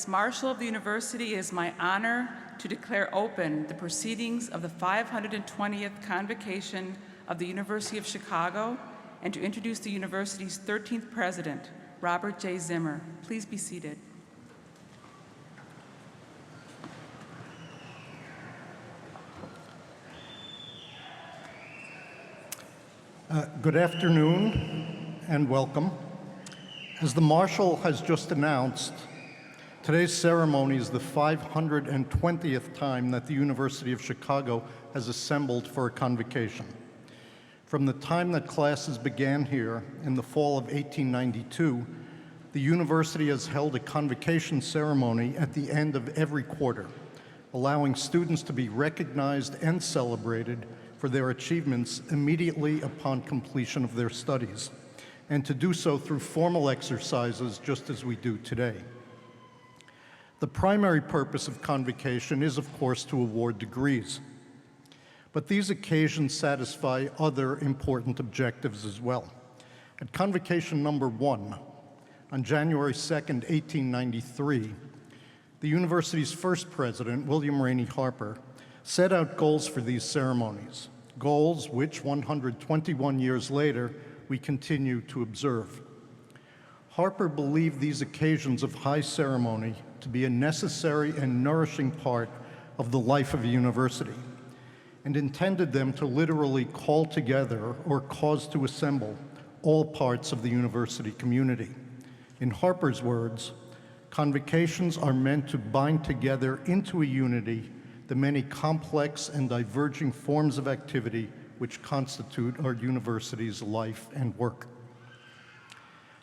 As Marshal of the University, it is my honor to declare open the proceedings of the 520th Convocation of the University of Chicago and to introduce the university's 13th president, Robert J. Zimmer. Please be seated. Good afternoon and welcome. As the Marshal has just announced, today's ceremony is the 520th time that the University of Chicago has assembled for a convocation. From the time that classes began here in the fall of 1892, the university has held a convocation ceremony at the end of every quarter, allowing students to be recognized and celebrated for their achievements immediately upon completion of their studies, and to do so through formal exercises just as we do today. The primary purpose of convocation is, of course, to award degrees, but these occasions satisfy other important objectives as well. At convocation number 1, on January 2nd, 1893, the university's first president, William Rainey Harper, set out goals for these ceremonies, goals which 121 years later we continue to observe. Harper believed these occasions of high ceremony to be a necessary and nourishing part of the life of a university, and intended them to literally call together or cause to assemble all parts of the university community. In Harper's words, convocations are meant to bind together into a unity the many complex and diverging forms of activity which constitute our university's life and work.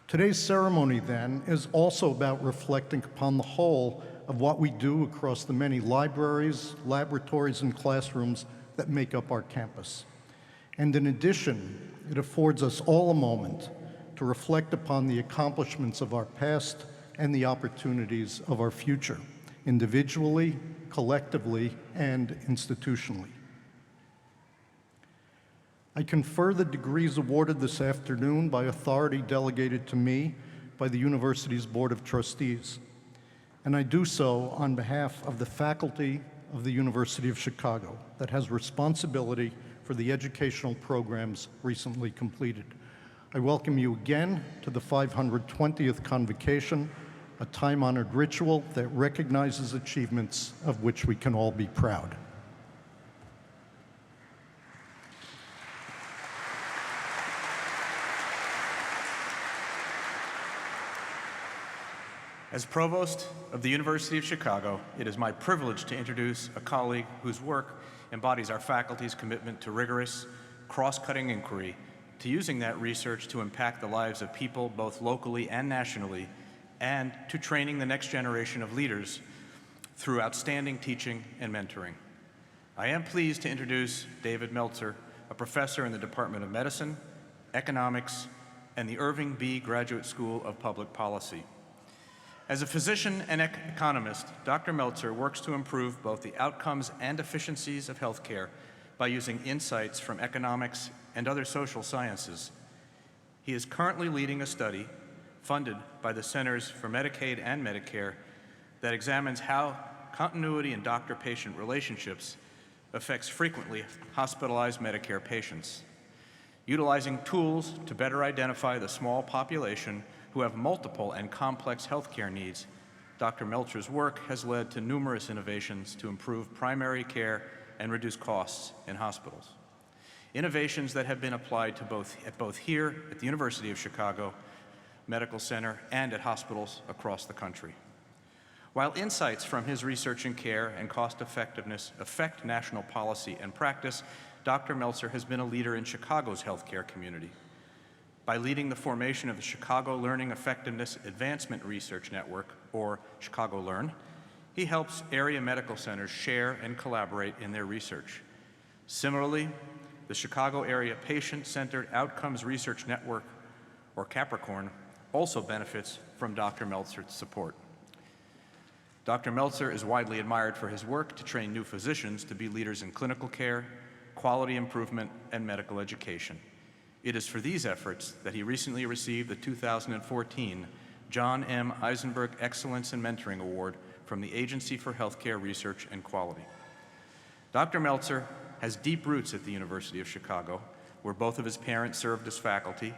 Today's ceremony, then, is also about reflecting upon the whole of what we do across the many libraries, laboratories, and classrooms that make up our campus. And in addition, it affords us all a moment to reflect upon the accomplishments of our past and the opportunities of our future, individually, collectively, and institutionally. I confer the degrees awarded this afternoon by authority delegated to me by the university's Board of Trustees, and I do so on behalf of the faculty of the University of Chicago that has responsibility for the educational programs recently completed. I welcome you again to the 520th Convocation, a time-honored ritual that recognizes achievements of which we can all be proud. As Provost of the University of Chicago, it is my privilege to introduce a colleague whose work embodies our faculty's commitment to rigorous, cross-cutting inquiry, to using that research to impact the lives of people both locally and nationally, and to training the next generation of leaders through outstanding teaching and mentoring. I am pleased to introduce David Meltzer, a professor in the Department of Medicine, Economics, and the Irving B. Graduate School of Public Policy. As a physician and economist, Dr. Meltzer works to improve both the outcomes and efficiencies of healthcare by using insights from economics and other social sciences. He is currently leading a study funded by the Centers for Medicaid and Medicare that examines how continuity in doctor-patient relationships affects frequently hospitalized Medicare patients. Utilizing tools to better identify the small population who have multiple and complex healthcare needs, Dr. Meltzer's work has led to numerous innovations to improve primary care and reduce costs in hospitals. Innovations that have been applied to both here at the University of Chicago Medical Center and at hospitals across the country. While insights from his research in care and cost effectiveness affect national policy and practice, Dr. Meltzer has been a leader in Chicago's healthcare community. By leading the formation of the Chicago Learning Effectiveness Advancement Research Network, or Chicago Learn, he helps area medical centers share and collaborate in their research. Similarly, the Chicago Area Patient-Centered Outcomes Research Network, or Capricorn, also benefits from Dr. Meltzer's support. Dr. Meltzer is widely admired for his work to train new physicians to be leaders in clinical care, quality improvement, and medical education. It is for these efforts that he recently received the 2014 John M. Eisenberg Excellence in Mentoring Award from the Agency for Healthcare Research and Quality. Dr. Meltzer has deep roots at the University of Chicago, where both of his parents served as faculty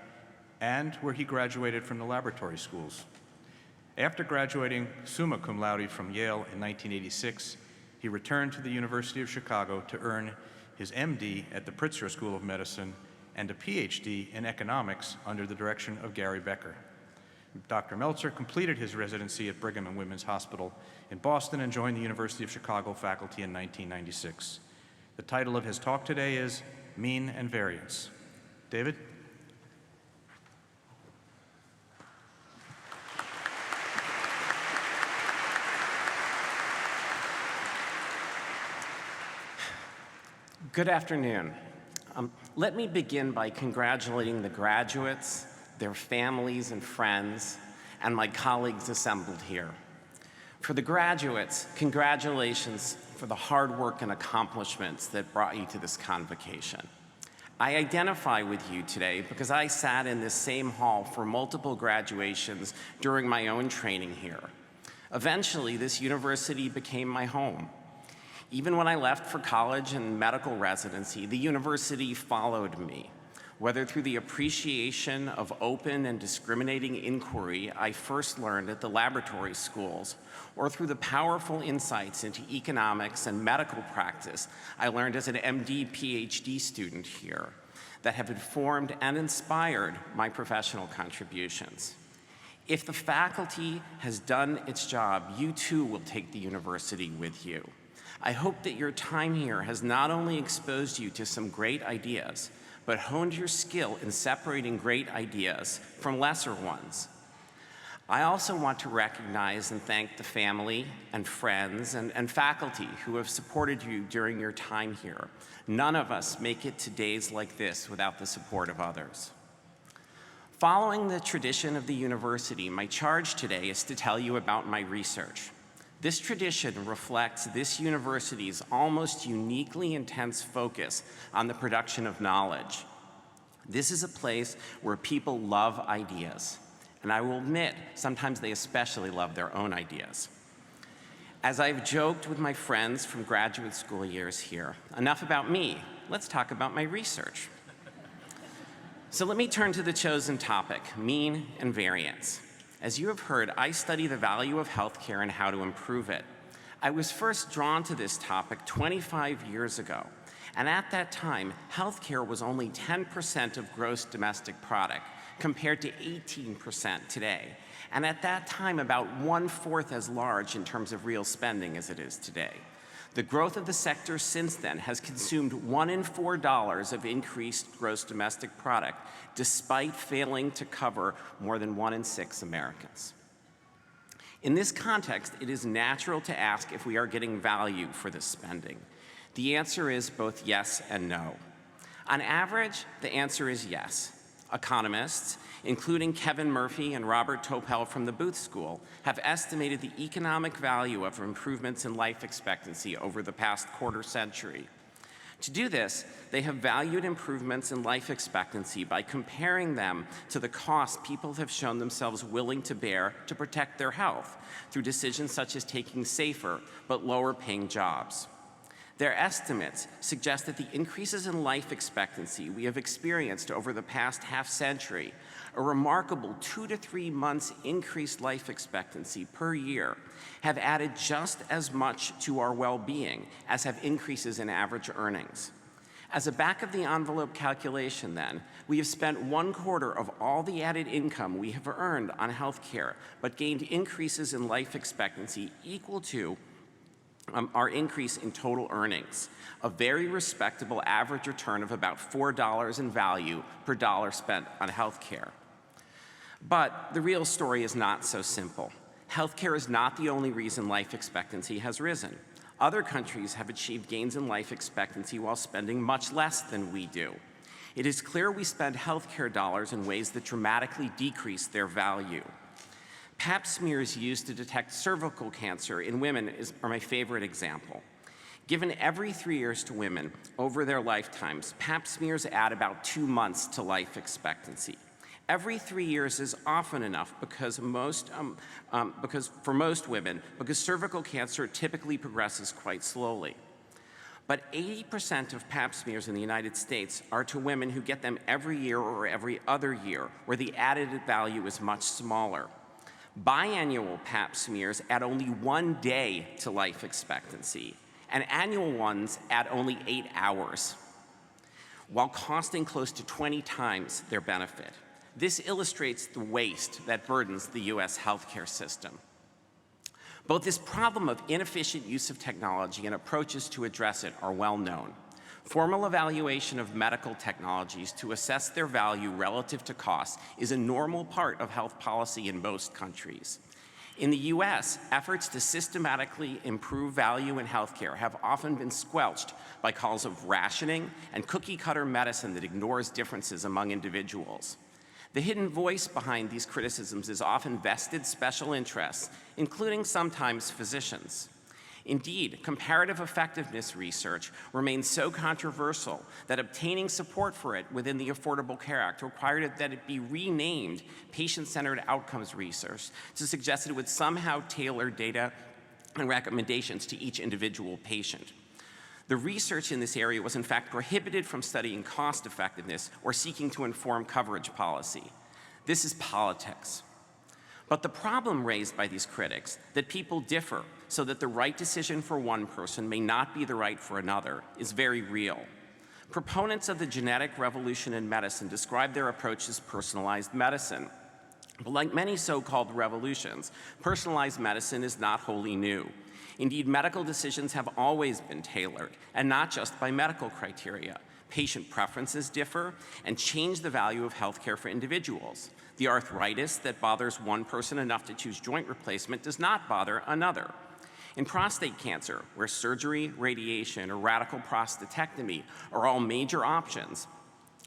and where he graduated from the laboratory schools. After graduating summa cum laude from Yale in 1986, he returned to the University of Chicago to earn his MD at the Pritzker School of Medicine and a PhD in economics under the direction of Gary Becker. Dr. Meltzer completed his residency at Brigham and Women's Hospital in Boston and joined the University of Chicago faculty in 1996. The title of his talk today is Mean and Variance. David? Good afternoon. Let me begin by congratulating the graduates, their families and friends, and my colleagues assembled here. For the graduates, congratulations for the hard work and accomplishments that brought you to this convocation. I identify with you today because I sat in this same hall for multiple graduations during my own training here. Eventually, this university became my home. Even when I left for college and medical residency, the university followed me. Whether through the appreciation of open and discriminating inquiry I first learned at the laboratory schools, or through the powerful insights into economics and medical practice I learned as an MD, PhD student here, that have informed and inspired my professional contributions. If the faculty has done its job, you too will take the university with you. I hope that your time here has not only exposed you to some great ideas, but honed your skill in separating great ideas from lesser ones. I also want to recognize and thank the family and friends and faculty who have supported you during your time here. None of us make it to days like this without the support of others. Following the tradition of the university, my charge today is to tell you about my research. This tradition reflects this university's almost uniquely intense focus on the production of knowledge. This is a place where people love ideas, and I will admit, sometimes they especially love their own ideas. As I've joked with my friends from graduate school years here, enough about me, let's talk about my research. So let me turn to the chosen topic, mean and variance. As you have heard, I study the value of healthcare and how to improve it. I was first drawn to this topic 25 years ago, and at that time, healthcare was only 10% of gross domestic product, compared to 18% today, and at that time, about 1/4 as large in terms of real spending as it is today. The growth of the sector since then has consumed $1 in $4 of increased gross domestic product, despite failing to cover more than 1 in 6 Americans. In this context, it is natural to ask if we are getting value for this spending. The answer is both yes and no. On average, the answer is yes. Economists, including Kevin Murphy and Robert Topel from the Booth School, have estimated the economic value of improvements in life expectancy over the past quarter century. To do this, they have valued improvements in life expectancy by comparing them to the cost people have shown themselves willing to bear to protect their health through decisions such as taking safer but lower paying jobs. Their estimates suggest that the increases in life expectancy we have experienced over the past half-century, a remarkable 2 to 3 months increased life expectancy per year, have added just as much to our well-being as have increases in average earnings. As a back-of-the-envelope calculation, then, we have spent 1/4 of all the added income we have earned on health care, but gained increases in life expectancy equal to our increase in total earnings, a very respectable average return of about $4 in value per dollar spent on health care. But the real story is not so simple. Healthcare is not the only reason life expectancy has risen. Other countries have achieved gains in life expectancy while spending much less than we do. It is clear we spend healthcare dollars in ways that dramatically decrease their value. Pap smears used to detect cervical cancer in women are my favorite example. Given every 3 years to women over their lifetimes, Pap smears add about 2 months to life expectancy. Every 3 years is often enough because for most women, because cervical cancer typically progresses quite slowly. But 80% of pap smears in the United States are to women who get them every year or every other year, where the added value is much smaller. Biannual pap smears add only 1 day to life expectancy, and annual ones add only 8 hours, while costing close to 20 times their benefit. This illustrates the waste that burdens the US healthcare system. Both this problem of inefficient use of technology and approaches to address it are well known. Formal evaluation of medical technologies to assess their value relative to cost is a normal part of health policy in most countries. In the US, efforts to systematically improve value in healthcare have often been squelched by calls of rationing and cookie-cutter medicine that ignores differences among individuals. The hidden voice behind these criticisms is often vested special interests, including sometimes physicians. Indeed, comparative effectiveness research remains so controversial that obtaining support for it within the Affordable Care Act required that it be renamed patient-centered outcomes research to suggest that it would somehow tailor data and recommendations to each individual patient. The research in this area was in fact prohibited from studying cost effectiveness or seeking to inform coverage policy. This is politics. But the problem raised by these critics, that people differ so that the right decision for one person may not be the right for another, is very real. Proponents of the genetic revolution in medicine describe their approach as personalized medicine. But like many so-called revolutions, personalized medicine is not wholly new. Indeed, medical decisions have always been tailored, and not just by medical criteria. Patient preferences differ and change the value of healthcare for individuals. The arthritis that bothers one person enough to choose joint replacement does not bother another. In prostate cancer, where surgery, radiation, or radical prostatectomy are all major options,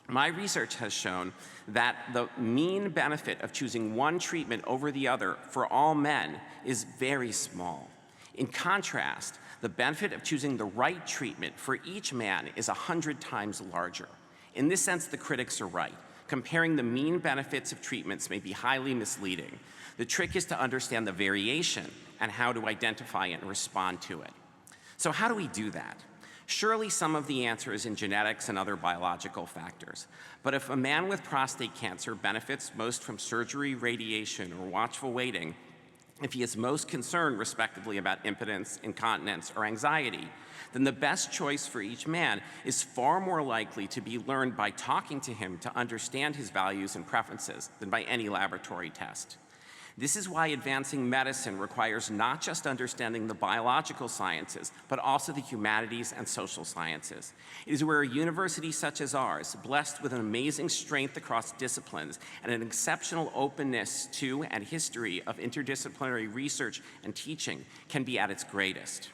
my research has shown that the mean benefit of choosing one treatment over the other for all men is very small. In contrast, the benefit of choosing the right treatment for each man is 100 times larger. In this sense, the critics are right. Comparing the mean benefits of treatments may be highly misleading. The trick is to understand the variation and how to identify it and respond to it. So how do we do that? Surely some of the answer is in genetics and other biological factors. But if a man with prostate cancer benefits most from surgery, radiation, or watchful waiting, if he is most concerned, respectively, about impotence, incontinence, or anxiety, then the best choice for each man is far more likely to be learned by talking to him to understand his values and preferences than by any laboratory test. This is why advancing medicine requires not just understanding the biological sciences, but also the humanities and social sciences. It is where a university such as ours, blessed with an amazing strength across disciplines and an exceptional openness to and history of interdisciplinary research and teaching, can be at its greatest.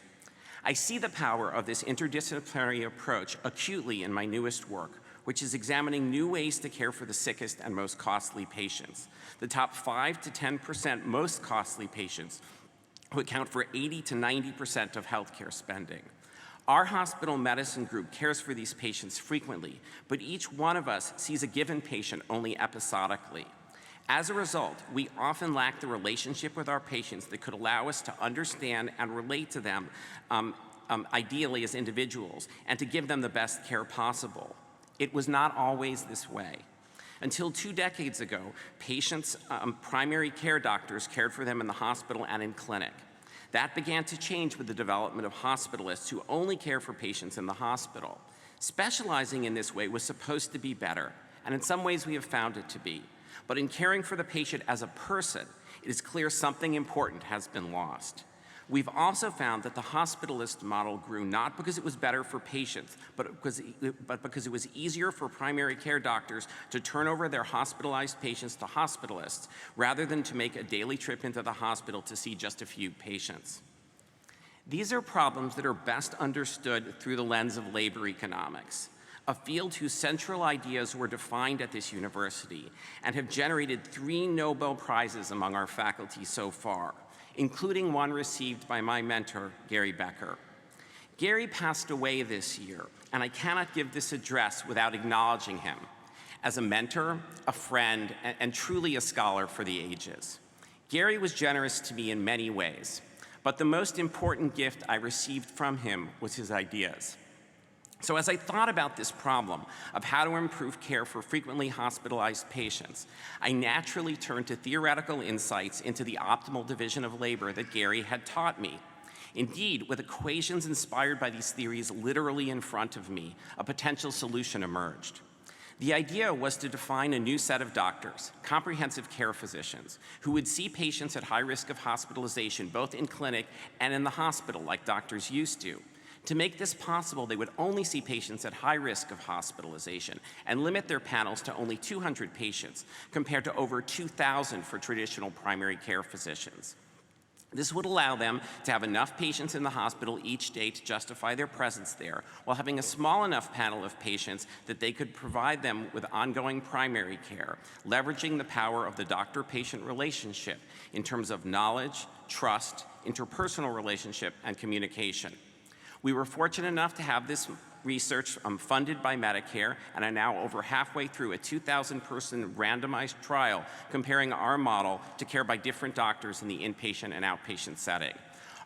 I see the power of this interdisciplinary approach acutely in my newest work, which is examining new ways to care for the sickest and most costly patients. The top 5 to 10% most costly patients who account for 80 to 90% of healthcare spending. Our hospital medicine group cares for these patients frequently, but each one of us sees a given patient only episodically. As a result, we often lack the relationship with our patients that could allow us to understand and relate to them ideally as individuals and to give them the best care possible. It was not always this way. Until 2 decades ago, patients' primary care doctors cared for them in the hospital and in clinic. That began to change with the development of hospitalists who only care for patients in the hospital. Specializing in this way was supposed to be better, and in some ways we have found it to be. But in caring for the patient as a person, it is clear something important has been lost. We've also found that the hospitalist model grew not because it was better for patients, but because it was easier for primary care doctors to turn over their hospitalized patients to hospitalists rather than to make a daily trip into the hospital to see just a few patients. These are problems that are best understood through the lens of labor economics, a field whose central ideas were defined at this university and have generated 3 Nobel Prizes among our faculty so far, including one received by my mentor, Gary Becker. Gary passed away this year, and I cannot give this address without acknowledging him. as a mentor, a friend, and truly a scholar for the ages. Gary was generous to me in many ways, but the most important gift I received from him was his ideas. So as I thought about this problem of how to improve care for frequently hospitalized patients, I naturally turned to theoretical insights into the optimal division of labor that Gary had taught me. Indeed, with equations inspired by these theories literally in front of me, a potential solution emerged. The idea was to define a new set of doctors, comprehensive care physicians, who would see patients at high risk of hospitalization, both in clinic and in the hospital, like doctors used to. To make this possible, they would only see patients at high risk of hospitalization and limit their panels to only 200 patients, compared to over 2,000 for traditional primary care physicians. This would allow them to have enough patients in the hospital each day to justify their presence there, while having a small enough panel of patients that they could provide them with ongoing primary care, leveraging the power of the doctor-patient relationship in terms of knowledge, trust, interpersonal relationship, and communication. We were fortunate enough to have this research funded by Medicare and are now over halfway through a 2,000-person randomized trial comparing our model to care by different doctors in the inpatient and outpatient setting.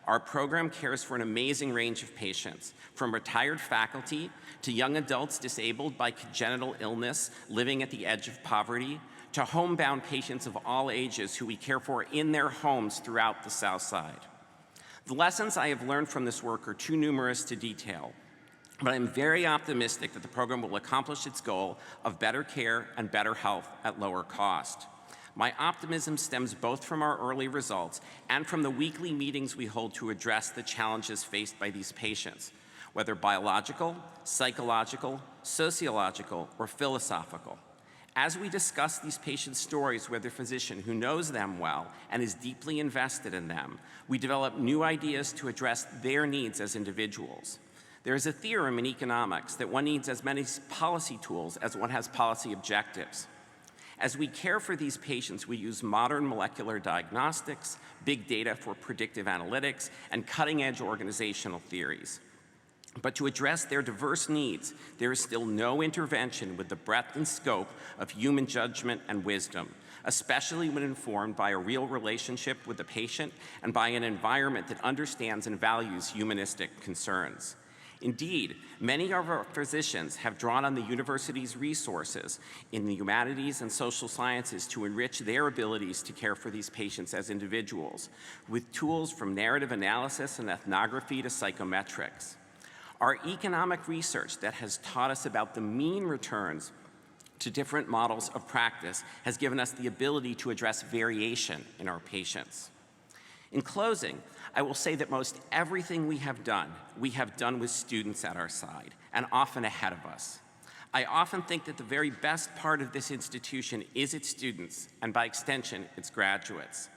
Our program cares for an amazing range of patients, from retired faculty to young adults disabled by congenital illness living at the edge of poverty, to homebound patients of all ages who we care for in their homes throughout the South Side. The lessons I have learned from this work are too numerous to detail, but I'm very optimistic that the program will accomplish its goal of better care and better health at lower cost. My optimism stems both from our early results and from the weekly meetings we hold to address the challenges faced by these patients, whether biological, psychological, sociological, or philosophical. As we discuss these patients' stories with a physician who knows them well and is deeply invested in them, we develop new ideas to address their needs as individuals. There is a theorem in economics that one needs as many policy tools as one has policy objectives. As we care for these patients, we use modern molecular diagnostics, big data for predictive analytics, and cutting-edge organizational theories. But to address their diverse needs, there is still no intervention with the breadth and scope of human judgment and wisdom, especially when informed by a real relationship with the patient and by an environment that understands and values humanistic concerns. Indeed, many of our physicians have drawn on the university's resources in the humanities and social sciences to enrich their abilities to care for these patients as individuals, with tools from narrative analysis and ethnography to psychometrics. Our economic research that has taught us about the mean returns to different models of practice has given us the ability to address variation in our patients. In closing, I will say that most everything we have done with students at our side, and often ahead of us. I often think that the very best part of this institution is its students, and by extension, its graduates.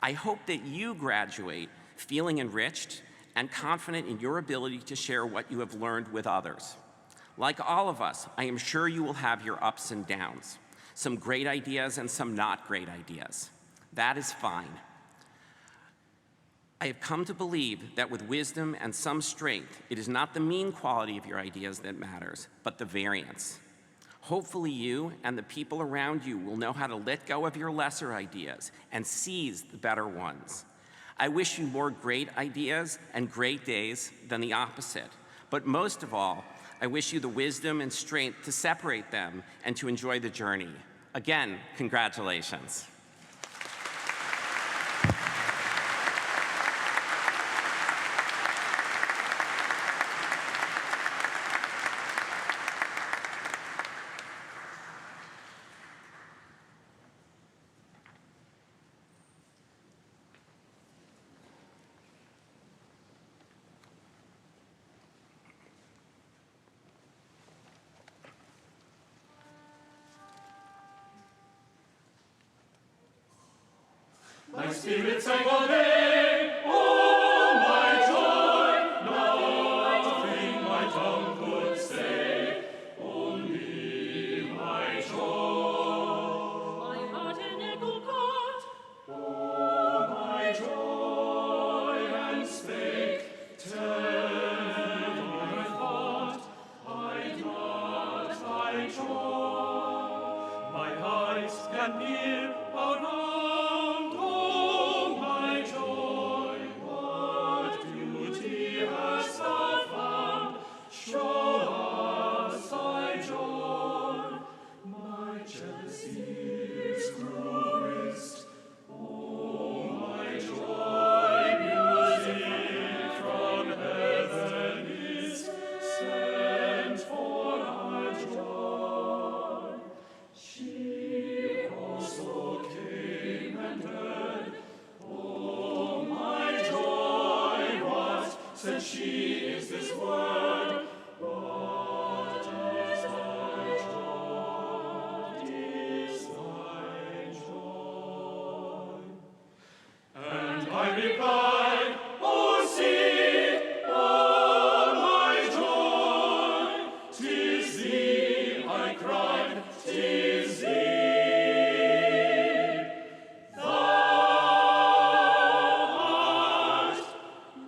I hope that you graduate feeling enriched and confident in your ability to share what you have learned with others. Like all of us, I am sure you will have your ups and downs, some great ideas and some not great ideas. That is fine. I have come to believe that with wisdom and some strength, it is not the mean quality of your ideas that matters, but the variance. Hopefully you and the people around you will know how to let go of your lesser ideas and seize the better ones. I wish you more great ideas and great days than the opposite, but most of all, I wish you the wisdom and strength to separate them and to enjoy the journey. Again, congratulations. My spirit sang all day, oh my joy, nothing my tongue could say, only my joy. My heart an echo caught, oh my joy, and spake, tell my thought, I got thy joy. can peer around, oh my joy, what beauty hast thou found? Show us thy joy, my jealousy is growest, oh my joy, music from heaven is sent for our joy. She also came and heard, oh my joy, what said she is this word? What is thy joy? What is thy joy? And I replied, oh see, oh my joy, 'tis thee, I cried, 'tis thee. Thou art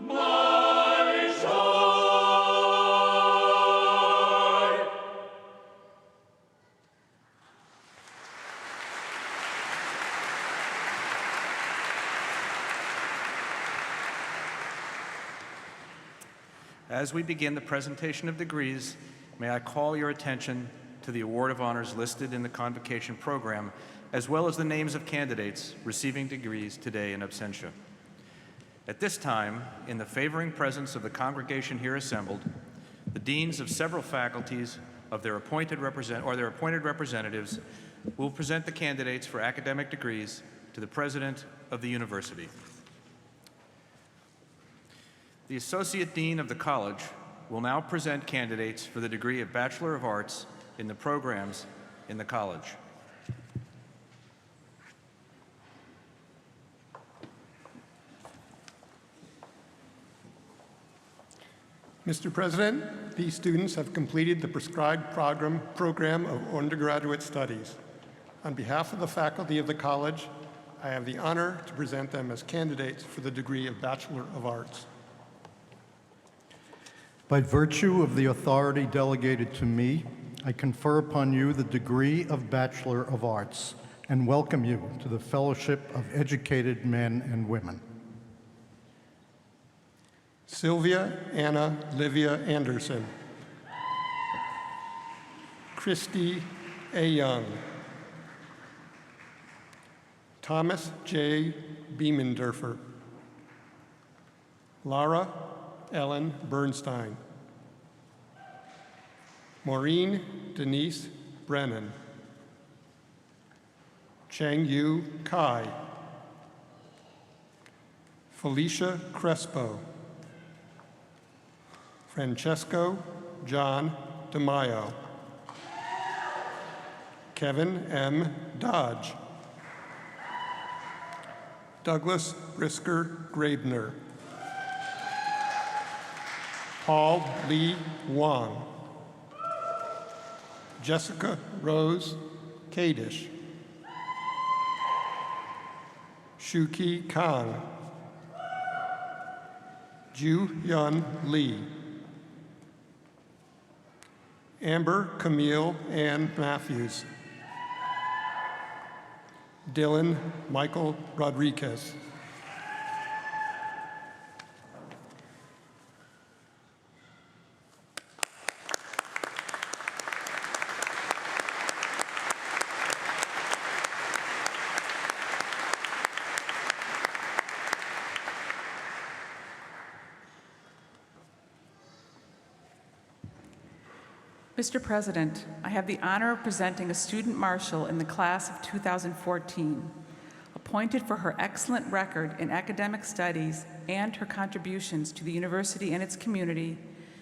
my joy. As we begin the presentation of degrees, may I call your attention to the award of honors listed in the convocation program, as well as the names of candidates receiving degrees today in absentia. At this time, in the favoring presence of the congregation here assembled, the deans of several faculties of their appointed representatives will present the candidates for academic degrees to the president of the university. The Associate Dean of the College will now present candidates for the degree of Bachelor of Arts in the programs in the college. Mr. President, these students have completed the prescribed program of undergraduate studies. On behalf of the faculty of the college, I have the honor to present them as candidates for the degree of Bachelor of Arts. By virtue of the authority delegated to me, I confer upon you the degree of Bachelor of Arts and welcome you to the fellowship of educated men and women. Sylvia Anna Livia Anderson. Christy A. Young. Thomas J. Biemendorfer. Lara Ellen Bernstein. Maureen Denise Brennan. Chang Yu Kai. Felicia Crespo. Francesco John DeMaio. Kevin M. Dodge. Douglas Brisker Grabner. Paul Lee Wong. Jessica Rose Kadish. Shuki Kang. Ju Yun Lee. Amber Camille Ann Matthews. Dylan Michael Rodriguez. Mr. President, I have the honor of presenting a student marshal in the class of 2014. Appointed for her excellent record in academic studies and her contributions to the university and its community,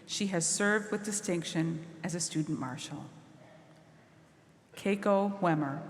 she has served with distinction as a student marshal. Keiko Wemmer.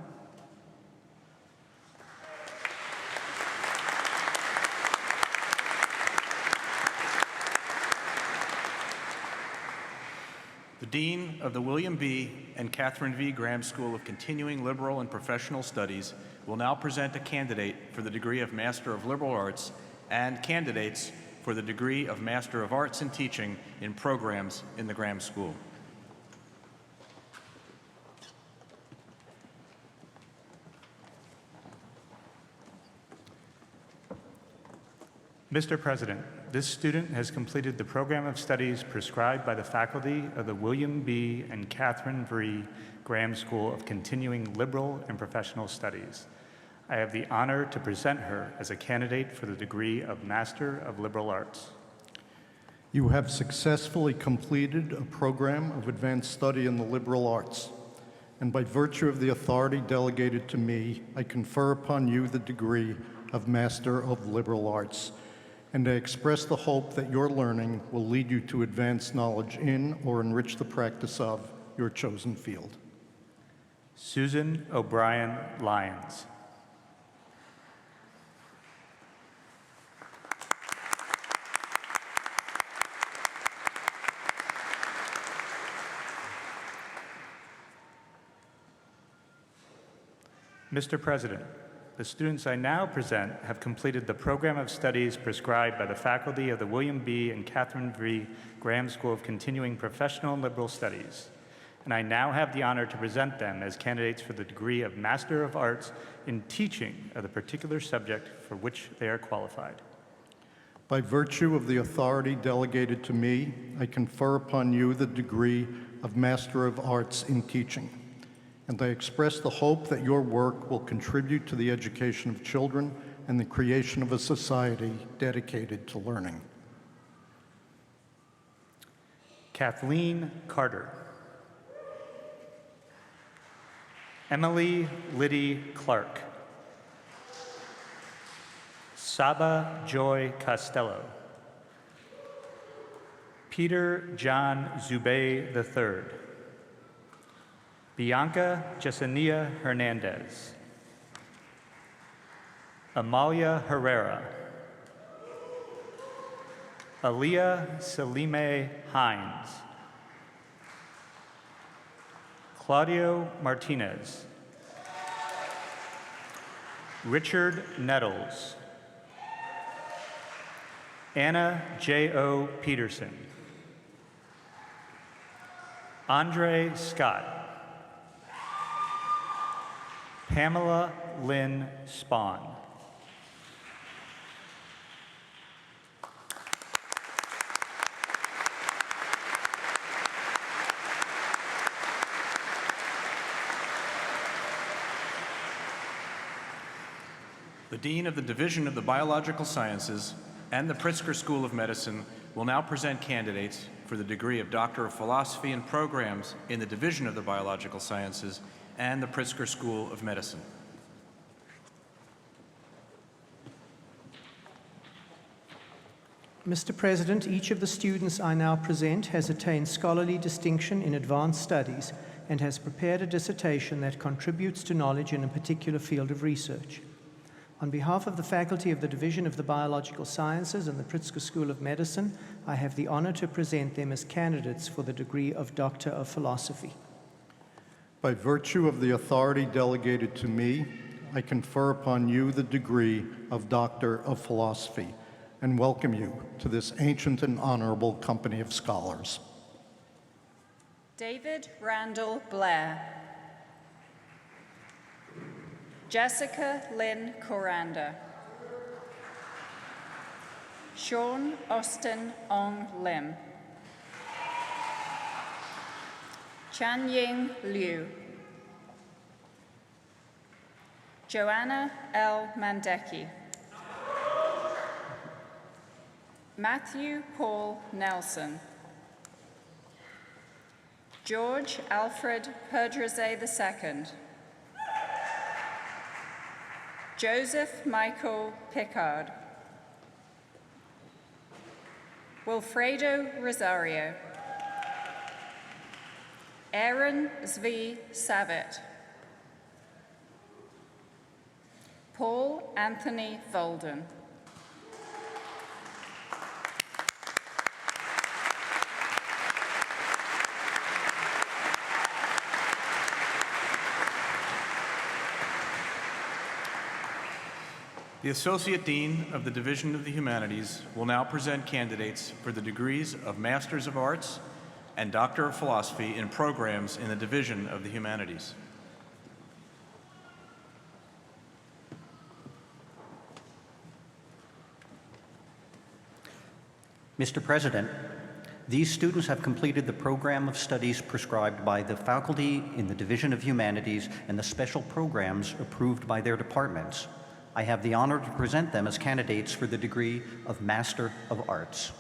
The Dean of the William B. and Catherine V. Graham School of Continuing Liberal and Professional Studies will now present a candidate for the degree of Master of Liberal Arts and candidates for the degree of Master of Arts in Teaching in programs in the Graham School. Mr. President, this student has completed the program of studies prescribed by the faculty of the William B. and Catherine V. Graham School of Continuing Liberal and Professional Studies. I have the honor to present her as a candidate for the degree of Master of Liberal Arts. You have successfully completed a program of advanced study in the liberal arts, and by virtue of the authority delegated to me, I confer upon you the degree of Master of Liberal Arts, and I express the hope that your learning will lead you to advance knowledge in or enrich the practice of your chosen field. Susan O'Brien Lyons. Mr. President, the students I now present have completed the program of studies prescribed by the faculty of the William B. and Catherine V. Graham School of Continuing Professional and Liberal Studies, and I now have the honor to present them as candidates for the degree of Master of Arts in Teaching of the particular subject for which they are qualified. By virtue of the authority delegated to me, I confer upon you the degree of Master of Arts in Teaching, and I express the hope that your work will contribute to the education of children and the creation of a society dedicated to learning. Kathleen Carter. Emily Liddy Clark. Saba Joy Costello. Peter John Zubay III. Bianca Jesenia Hernandez. Amalia Herrera. Aaliyah Salime Hines. Claudio Martinez. Richard Nettles. Anna J.O. Peterson. Andre Scott. Pamela Lynn Spahn. The Dean of the Division of the Biological Sciences and the Pritzker School of Medicine will now present candidates for the degree of Doctor of Philosophy in Programs in the Division of the Biological Sciences and the Pritzker School of Medicine. Mr. President, each of the students I now present has attained scholarly distinction in advanced studies and has prepared a dissertation that contributes to knowledge in a particular field of research. On behalf of the faculty of the Division of the Biological Sciences and the Pritzker School of Medicine, I have the honor to present them as candidates for the degree of Doctor of Philosophy. By virtue of the authority delegated to me, I confer upon you the degree of Doctor of Philosophy and welcome you to this ancient and honorable company of scholars. David Randall Blair. Jessica Lynn Coranda. Sean Austin Ong Lim. Chanying Liu. Joanna L. Mandecki. Matthew Paul Nelson. George Alfred Perdreze II. Joseph Michael Pickard. Wilfredo Rosario. Aaron Zvi Savitt. Paul Anthony Volden. The Associate Dean of the Division of the Humanities will now present candidates for the degrees of Masters of Arts and Doctor of Philosophy in programs in the Division of the Humanities. Mr. President, these students have completed the program of studies prescribed by the faculty in the Division of Humanities and the special programs approved by their departments. I have the honor to present them as candidates for the degree of Master of Arts.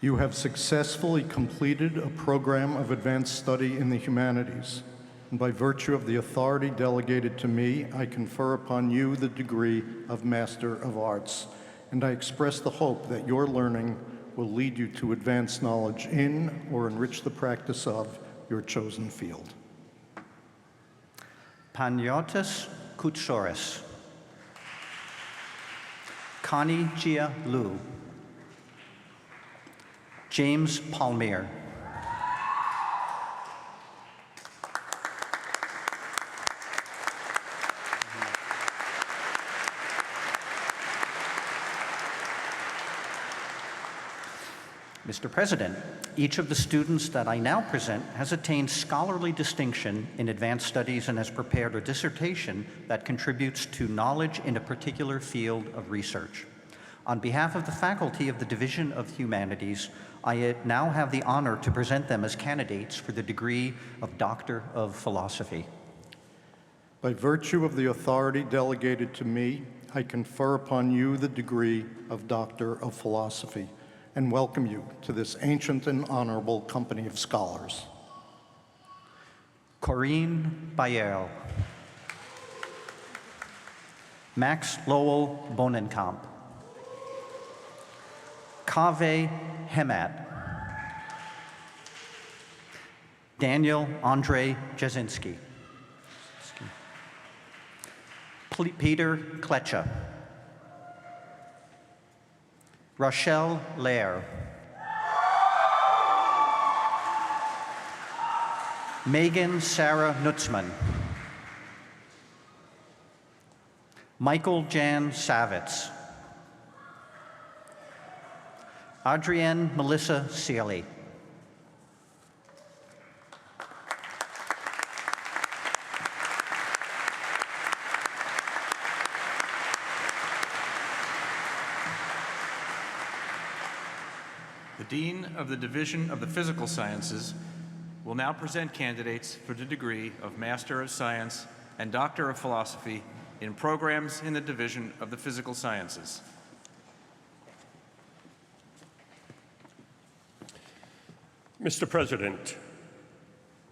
You have successfully completed a program of advanced study in the humanities, and by virtue of the authority delegated to me, I confer upon you the degree of Master of Arts, and I express the hope that your learning will lead you to advance knowledge in or enrich the practice of your chosen field. Panagiotis Koutsoris. Connie Gia Liu. James Palmier. Mr. President, each of the students that I now present has attained scholarly distinction in advanced studies and has prepared a dissertation that contributes to knowledge in a particular field of research. On behalf of the faculty of the Division of Humanities, I now have the honor to present them as candidates for the degree of Doctor of Philosophy. By virtue of the authority delegated to me, I confer upon you the degree of Doctor of Philosophy and welcome you to this ancient and honorable company of scholars. Corinne Bayer. Max Lowell Bonenkamp. Kaveh Hemat. Daniel Andre Jasinski. Peter Kletcha. Rochelle Lair. Megan Sarah Nutzman. Michael Jan Savitz. Adrienne Melissa Sealy. The Dean of the Division of the Physical Sciences will now present candidates for the degree of Master of Science and Doctor of Philosophy in programs in the Division of the Physical Sciences. Mr. President,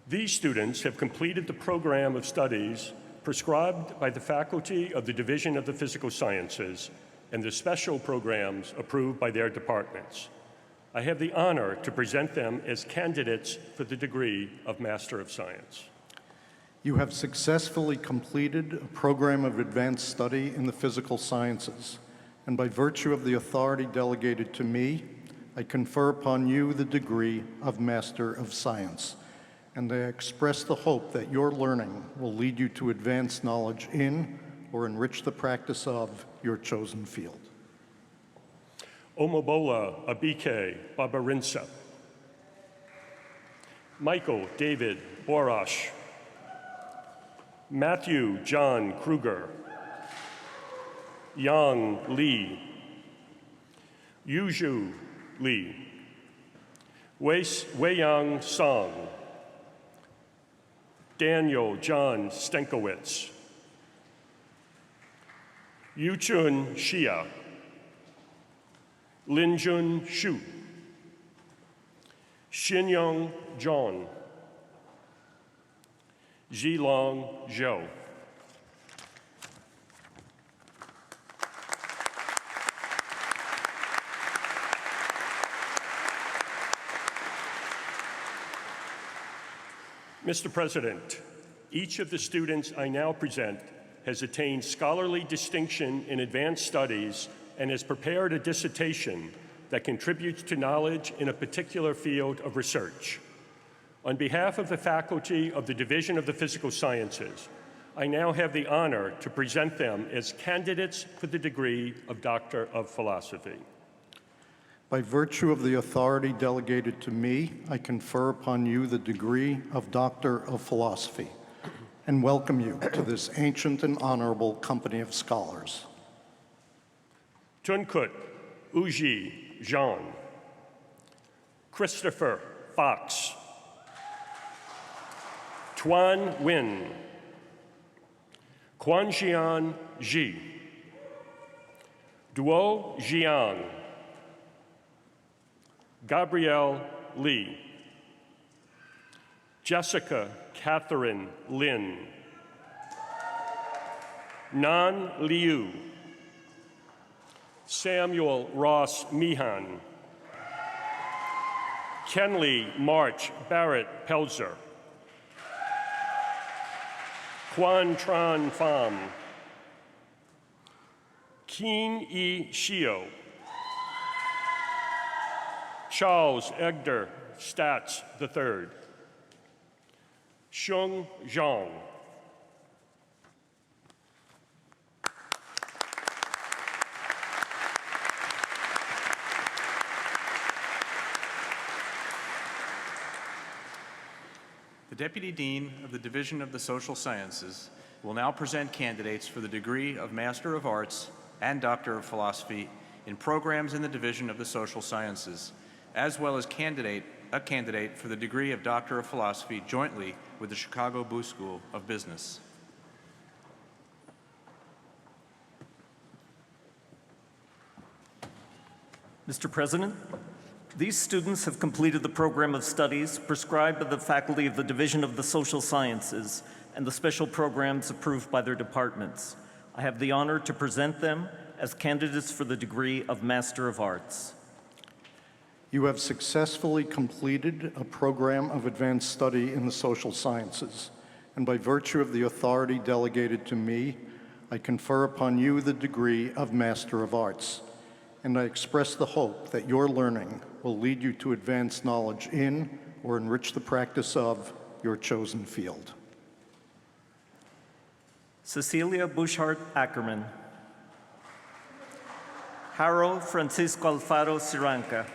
these students have completed the program of studies prescribed by the faculty of the Division of the Physical Sciences and the special programs approved by their departments. I have the honor to present them as candidates for the degree of Master of Science. You have successfully completed a program of advanced study in the physical sciences, and by virtue of the authority delegated to me, I confer upon you the degree of Master of Science, and I express the hope that your learning will lead you to advance knowledge in or enrich the practice of your chosen field. Omobola Abike Babarinsa. Michael David Borash. Matthew John Kruger. Yang Li. Yuzhu Li. Weiyang Song. Daniel John Stenkowitz. Yuchun Xia. Linjun Shu. Xinyong Zhong. Zhilong Zhou. Mr. President, each of the students I now present has attained scholarly distinction in advanced studies and has prepared a dissertation that contributes to knowledge in a particular field of research. On behalf of the faculty of the Division of the Physical Sciences, I now have the honor to present them as candidates for the degree of Doctor of Philosophy. By virtue of the authority delegated to me, I confer upon you the degree of Doctor of Philosophy and welcome you to this ancient and honorable company of scholars. Tunkut Uji Zhang. Christopher Fox, Tuan Nguyen, Quanjian Ji, Duo Jiang, Gabrielle Lee, Jessica Catherine Lin, Nan Liu, Samuel Ross Meehan, Kenley March Barrett Pelzer, Quan Tran Pham, Keen E. Shio, Charles Egder Statz III, Sheng Zhang, The Deputy Dean of the Division of the Social Sciences will now present candidates for the degree of Master of Arts and Doctor of Philosophy in programs in the Division of the Social Sciences, as well as a candidate for the degree of Doctor of Philosophy jointly with the Chicago Booth School of Business. Mr. President, these students have completed the program of studies prescribed by the faculty of the Division of the Social Sciences and the special programs approved by their departments. I have the honor to present them as candidates for the degree of Master of Arts. You have successfully completed a program of advanced study in the social sciences, and by virtue of the authority delegated to me, I confer upon you the degree of Master of Arts, and I express the hope that your learning will lead you to advance knowledge in or enrich the practice of your chosen field. Cecilia Buschardt Ackerman, Haro Francisco Alfaro Siranca,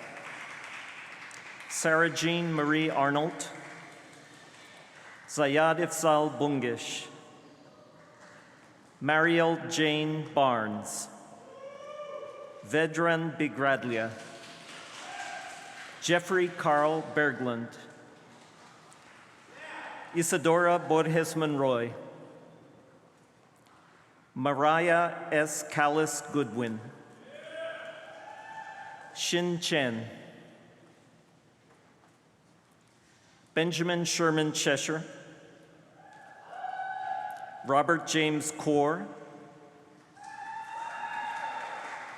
Sarah Jean Marie Arnold, Zayad Ifzal Bungish, Mariel Jane Barnes, Vedran Bigradlia, Jeffrey Carl Berglund, Isadora Borges Monroy, Mariah S. Callis Goodwin, Shin Chen, Benjamin Sherman Cheshire, Robert James Core,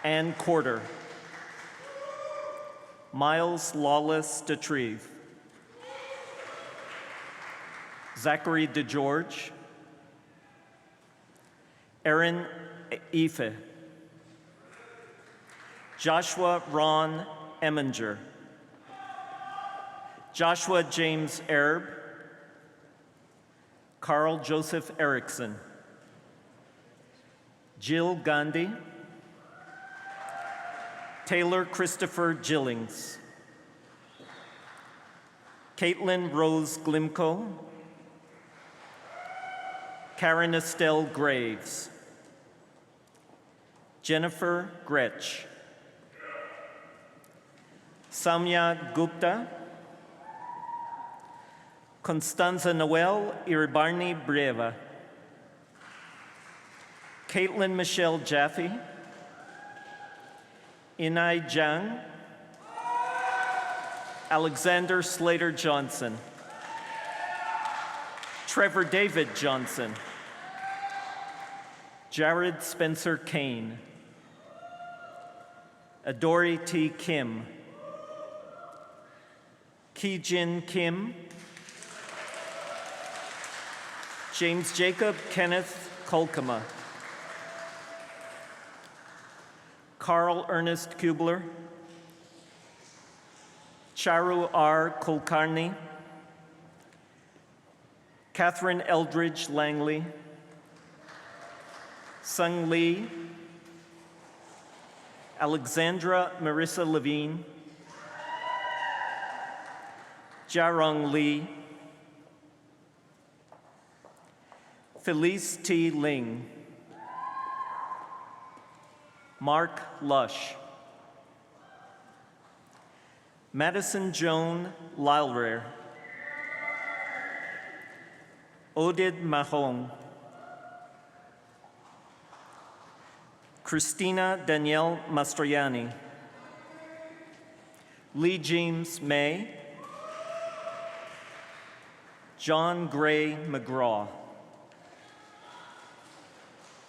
Ann Corder, Miles Lawless DeTreve, Zachary DeGeorge, Aaron Ife, Joshua Ron Eminger, Joshua James Erb, Carl Joseph Erickson, Jill Gandhi, Taylor Christopher Gillings, Caitlin Rose Glimko, Karen Estelle Graves, Jennifer Gretsch, Samya Gupta, Constanza Noel Iribarni Breva, Caitlin Michelle Jaffe, Inai Jiang, Alexander Slater Johnson, Trevor David Johnson, Jared Spencer Kane, Adori T. Kim, Ki-Jin Kim, James Jacob Kenneth Kolkema, Carl Ernest Kubler, Charu R. Kulkarni, Catherine Eldridge Langley, Sung Lee, Alexandra Marissa Levine, Jarong Lee, Felice T. Ling, Mark Lush, Madison Joan Lylrer, Oded Mahon, Christina Danielle Mastroianni, Lee James May, John Gray McGraw,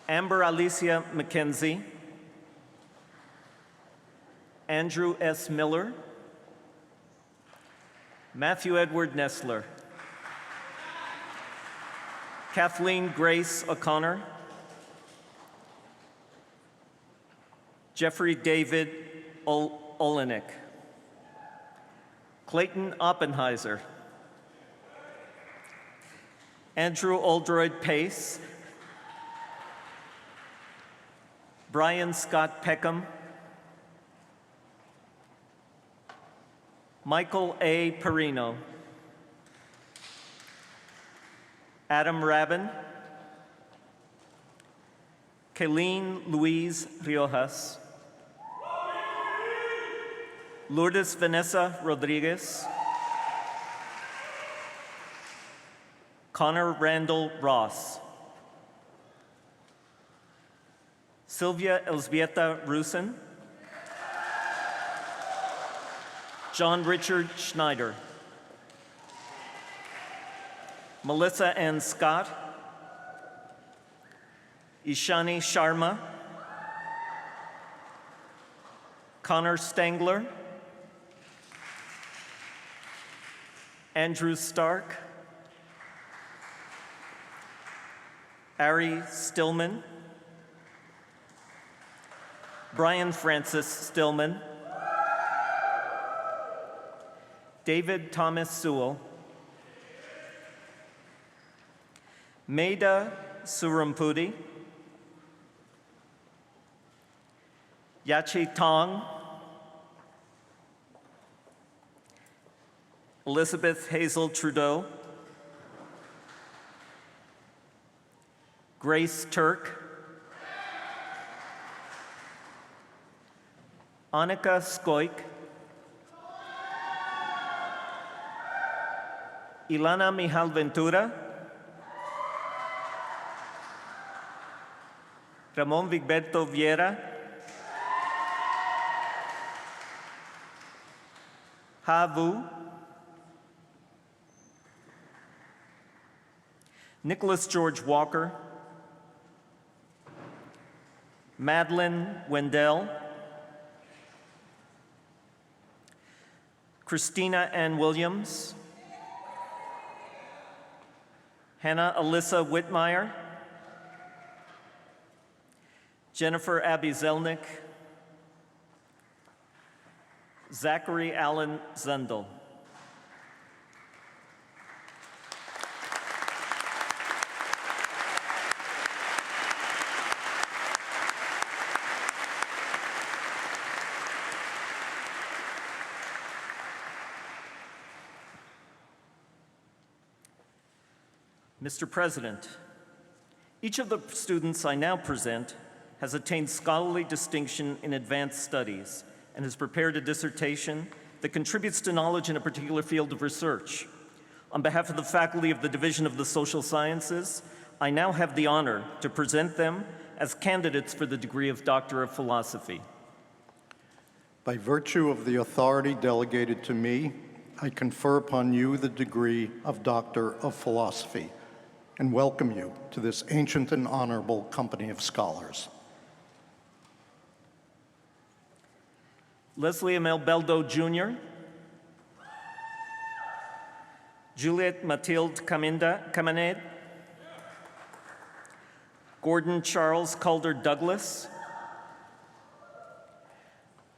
Amber Alicia McKenzie, Andrew S. Miller, Matthew Edward Nessler, Kathleen Grace O'Connor, Jeffrey David Olenek, Clayton Oppenheiser, Andrew Oldroyd Pace, Brian Scott Peckham, Michael A. Perino, Adam Rabin, Kayleen Louise Riojas, Lourdes Vanessa Rodriguez, Connor Randall Ross, Sylvia Elzbieta Rusin, John Richard Schneider, Melissa Ann Scott, Ishani Sharma, Connor Stangler, Andrew Stark, Ari Stillman, Brian Francis Stillman, David Thomas Sewell, Maida Surampudi, Yachi Tong, Elizabeth Hazel Trudeau, Grace Turk, Annika Skoik, Ilana Mijal Ventura, Ramon Vigberto Vieira, Ha Vu, Nicholas George Walker, Madeline Wendell, Christina Ann Williams, Hannah Alyssa Whitmire, Jennifer Abby Zelnick, Zachary Allen Zundel. Mr. President, each of the students I now present has attained scholarly distinction in advanced studies and has prepared a dissertation that contributes to knowledge in a particular field of research. On behalf of the faculty of the Division of the Social Sciences, I now have the honor to present them as candidates for the degree of Doctor of Philosophy. By virtue of the authority delegated to me, I confer upon you the degree of Doctor of Philosophy and welcome you to this ancient and honorable company of scholars. Leslie Emel Beldo, Jr., Juliet Mathilde Camaned, Gordon Charles Calder Douglas,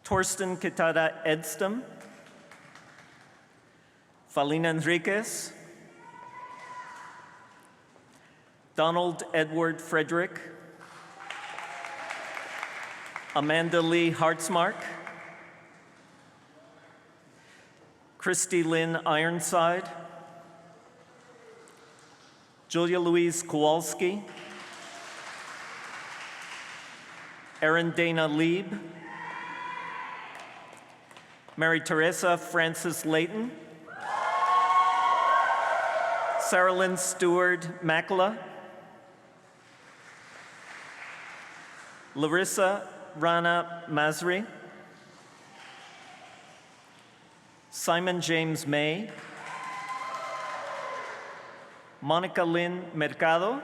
Torsten Kitada Edstam, Falina Enriquez, Donald Edward Frederick, Amanda Lee Hartzmark, Christy Lynn Ironside, Julia Louise Kowalski, Erin Dana Lieb, Mary Teresa Francis Layton, Sarah Lynn Stewart Makela, Larissa Rana Masri, Simon James May, Monica Lynn Mercado,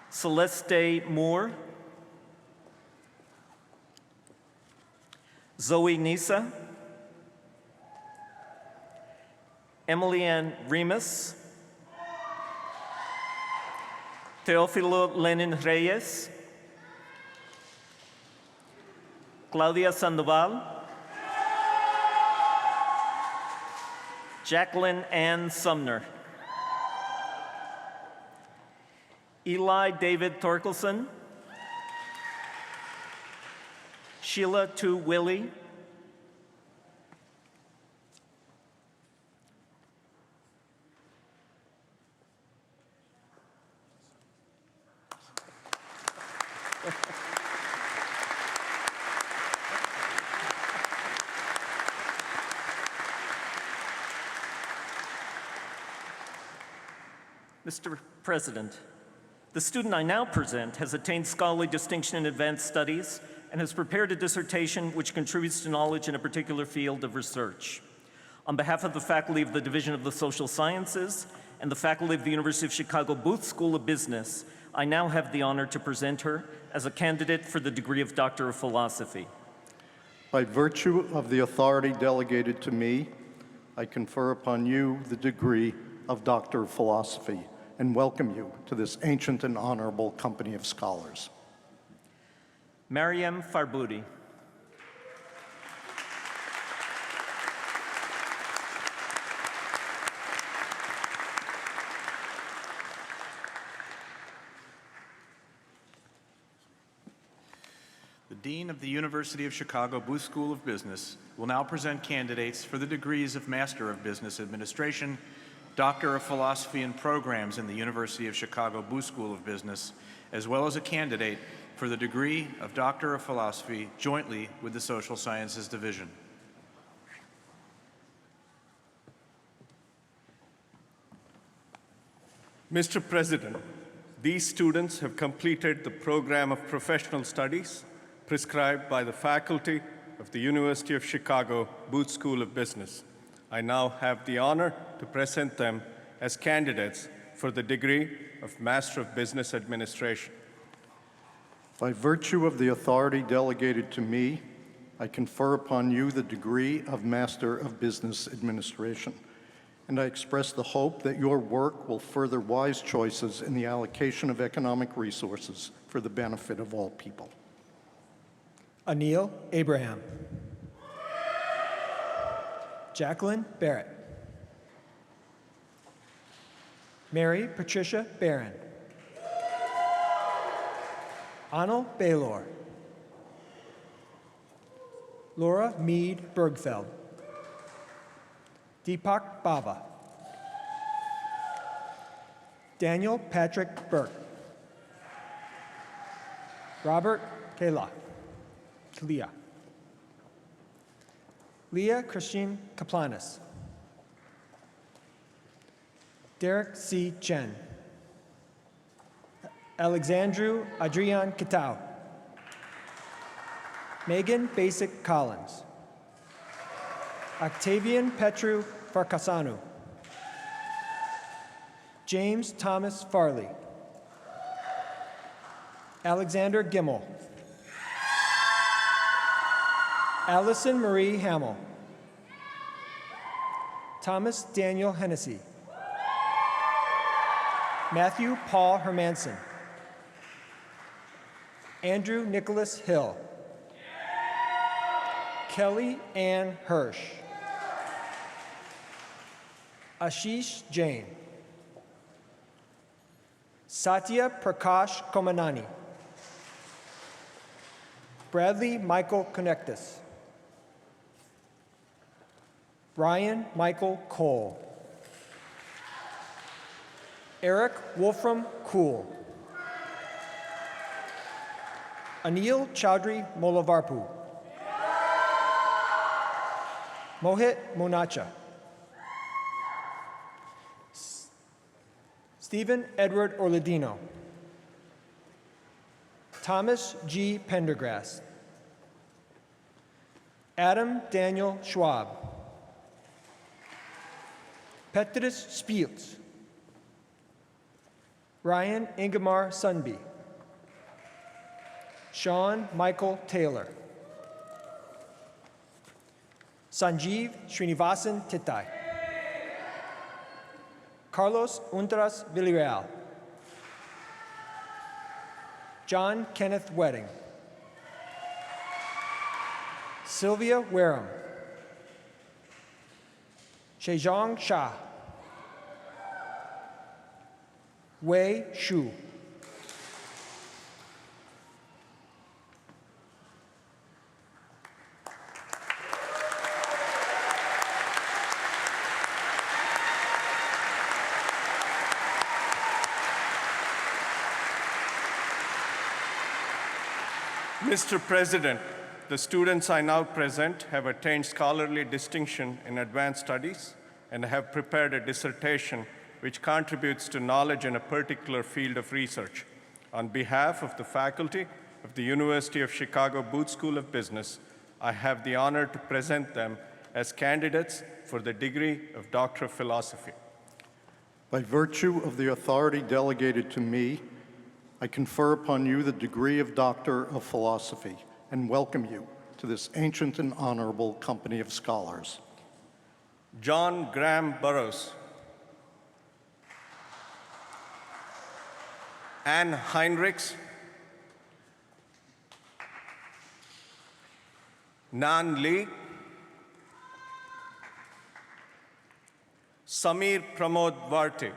Celeste Moore, Zoe Nisa, Emily Ann Remus, Teófilo Lenin Reyes, Claudia Sandoval, Jacqueline Ann Sumner, Eli David Torkelson, Sheila Tu Willie, Mr. President, the student I now present has attained scholarly distinction in advanced studies and has prepared a dissertation which contributes to knowledge in a particular field of research. On behalf of the faculty of the Division of the Social Sciences and the faculty of the University of Chicago Booth School of Business, I now have the honor to present her as a candidate for the degree of Doctor of Philosophy. By virtue of the authority delegated to me, I confer upon you the degree of Doctor of Philosophy and welcome you to this ancient and honorable company of scholars. Mariam Farboudi. The Dean of the University of Chicago Booth School of Business will now present candidates for the degrees of Master of Business Administration, Doctor of Philosophy and Programs in the University of Chicago Booth School of Business, as well as a candidate for the degree of Doctor of Philosophy jointly with the Social Sciences Division. Mr. President, these students have completed the program of professional studies prescribed by the faculty of the University of Chicago Booth School of Business. I now have the honor to present them as candidates for the degree of Master of Business Administration. By virtue of the authority delegated to me, I confer upon you the degree of Master of Business Administration, and I express the hope that your work will further wise choices in the allocation of economic resources for the benefit of all people. Anil Abraham. Jacqueline Barrett. Mary Patricia Barron. Anil Baylor. Laura Mead Bergfeld. Deepak Bava. Daniel Patrick Burke. Robert Kalia. Leah Christine Kaplanis. Derek C. Chen. Alexandru Adrian Kitao. Megan Basic Collins. Octavian Petru Farkasanu. James Thomas Farley. Alexander Gimmel. Allison Marie Hamill. Thomas Daniel Hennessy. Matthew Paul Hermanson. Andrew Nicholas Hill. Kelly Ann Hirsch. Ashish Jain. Satya Prakash Komanani. Bradley Michael Connectus. Ryan Michael Cole. Eric Wolfram Kuhl. Anil Chaudhry Molavarpu. Mohit Monacha. Stephen Edward Orladino. Thomas G. Pendergrass. Adam Daniel Schwab. Petrus Spiels. Ryan Ingemar Sunby. Sean Michael Taylor. Sanjeev Srinivasan Tittai. Carlos Untras Villarreal. John Kenneth Wedding. Sylvia Wareham. Shejong Shah. Wei Shu. Mr. President, the students I now present have attained scholarly distinction in advanced studies and have prepared a dissertation which contributes to knowledge in a particular field of research. On behalf of the faculty of the University of Chicago Booth School of Business, I have the honor to present them as candidates for the degree of Doctor of Philosophy. By virtue of the authority delegated to me, I confer upon you the degree of Doctor of Philosophy and welcome you to this ancient and honorable company of scholars. John Graham Burroughs, Anne Heinrichs, Nan Lee, Samir Pramod Varti,